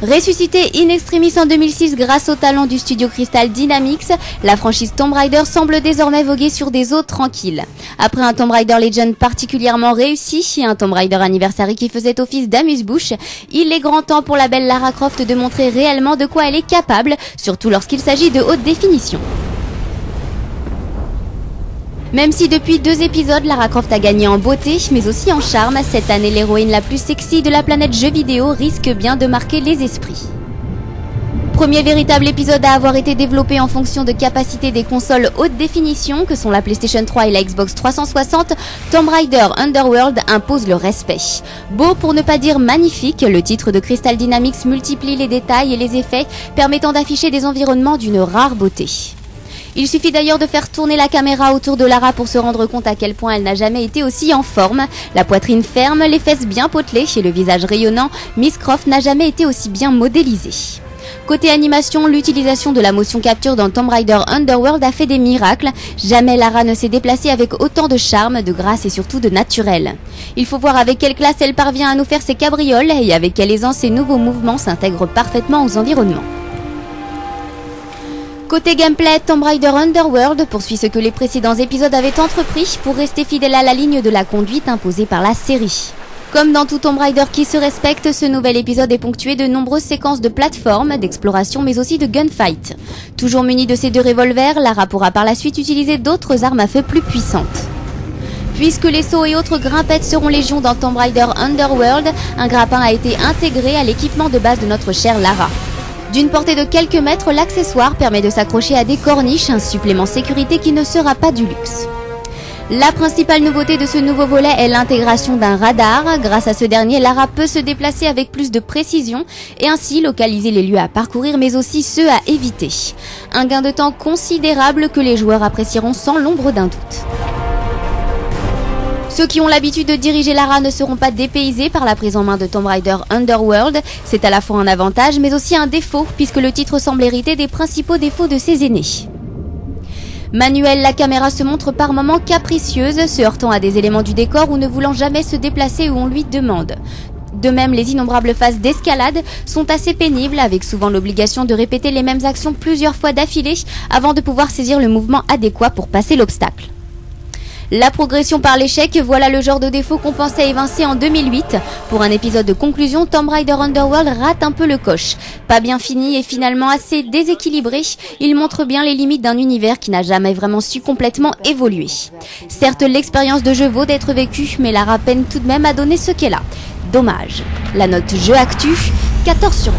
Ressuscité in extremis en 2006 grâce au talent du studio Crystal Dynamics, la franchise Tomb Raider semble désormais voguer sur des eaux tranquilles. Après un Tomb Raider Legend particulièrement réussi et un Tomb Raider Anniversary qui faisait office d'amuse-bouche, il est grand temps pour la belle Lara Croft de montrer réellement de quoi elle est capable, surtout lorsqu'il s'agit de haute définition. Même si depuis 2 épisodes, Lara Croft a gagné en beauté, mais aussi en charme, cette année l'héroïne la plus sexy de la planète jeux vidéo risque bien de marquer les esprits. Premier véritable épisode à avoir été développé en fonction de capacités des consoles haute définition que sont la PlayStation 3 et la Xbox 360, Tomb Raider Underworld impose le respect. Beau pour ne pas dire magnifique, le titre de Crystal Dynamics multiplie les détails et les effets permettant d'afficher des environnements d'une rare beauté. Il suffit d'ailleurs de faire tourner la caméra autour de Lara pour se rendre compte à quel point elle n'a jamais été aussi en forme. La poitrine ferme, les fesses bien potelées et le visage rayonnant, Miss Croft n'a jamais été aussi bien modélisée. Côté animation, l'utilisation de la motion capture dans Tomb Raider Underworld a fait des miracles. Jamais Lara ne s'est déplacée avec autant de charme, de grâce et surtout de naturel. Il faut voir avec quelle classe elle parvient à nous faire ses cabrioles et avec quelle aisance ses nouveaux mouvements s'intègrent parfaitement aux environnements. Côté gameplay, Tomb Raider Underworld poursuit ce que les précédents épisodes avaient entrepris pour rester fidèle à la ligne de la conduite imposée par la série. Comme dans tout Tomb Raider qui se respecte, ce nouvel épisode est ponctué de nombreuses séquences de plateforme, d'exploration mais aussi de gunfight. Toujours munie de ces 2 revolvers, Lara pourra par la suite utiliser d'autres armes à feu plus puissantes. Puisque les sauts et autres grimpettes seront légion dans Tomb Raider Underworld, un grappin a été intégré à l'équipement de base de notre chère Lara. D'une portée de quelques mètres, l'accessoire permet de s'accrocher à des corniches, un supplément sécurité qui ne sera pas du luxe. La principale nouveauté de ce nouveau volet est l'intégration d'un radar. Grâce à ce dernier, Lara peut se déplacer avec plus de précision et ainsi localiser les lieux à parcourir mais aussi ceux à éviter. Un gain de temps considérable que les joueurs apprécieront sans l'ombre d'un doute. Ceux qui ont l'habitude de diriger Lara ne seront pas dépaysés par la prise en main de Tomb Raider Underworld. C'est à la fois un avantage mais aussi un défaut puisque le titre semble hériter des principaux défauts de ses aînés. Manuelle, la caméra se montre par moments capricieuse, se heurtant à des éléments du décor ou ne voulant jamais se déplacer où on lui demande. De même, les innombrables phases d'escalade sont assez pénibles, avec souvent l'obligation de répéter les mêmes actions plusieurs fois d'affilée avant de pouvoir saisir le mouvement adéquat pour passer l'obstacle. La progression par l'échec, voilà le genre de défaut qu'on pensait évincer en 2008. Pour un épisode de conclusion, Tomb Raider Underworld rate un peu le coche. Pas bien fini et finalement assez déséquilibré, il montre bien les limites d'un univers qui n'a jamais vraiment su complètement évoluer. Certes, l'expérience de jeu vaut d'être vécue, mais Lara peine tout de même à donner ce qu'elle a. Dommage. La note jeu actu, 14/20.